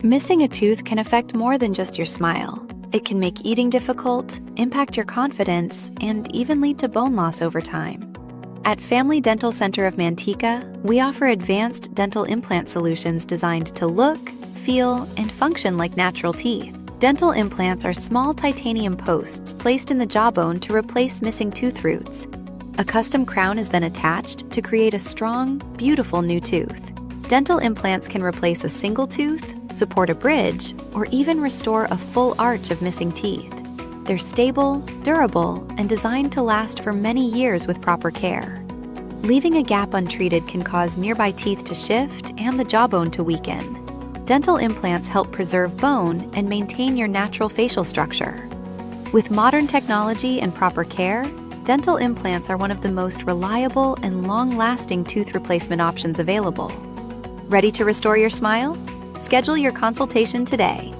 Missing a tooth can affect more than just your smile. It can make eating difficult, impact your confidence, and even lead to bone loss over time. At Family Dental Center of Manteca, we offer advanced dental implant solutions designed to look, feel, and function like natural teeth. Dental implants are small titanium posts placed in the jawbone to replace missing tooth roots. A custom crown is then attached to create a strong, beautiful new tooth. Dental implants can replace a single tooth, support a bridge, or even restore a full arch of missing teeth. They're stable, durable, and designed to last for many years with proper care. Leaving a gap untreated can cause nearby teeth to shift and the jawbone to weaken. Dental implants help preserve bone and maintain your natural facial structure. With modern technology and proper care, dental implants are one of the most reliable and long-lasting tooth replacement options available. Ready to restore your smile? Schedule your consultation today.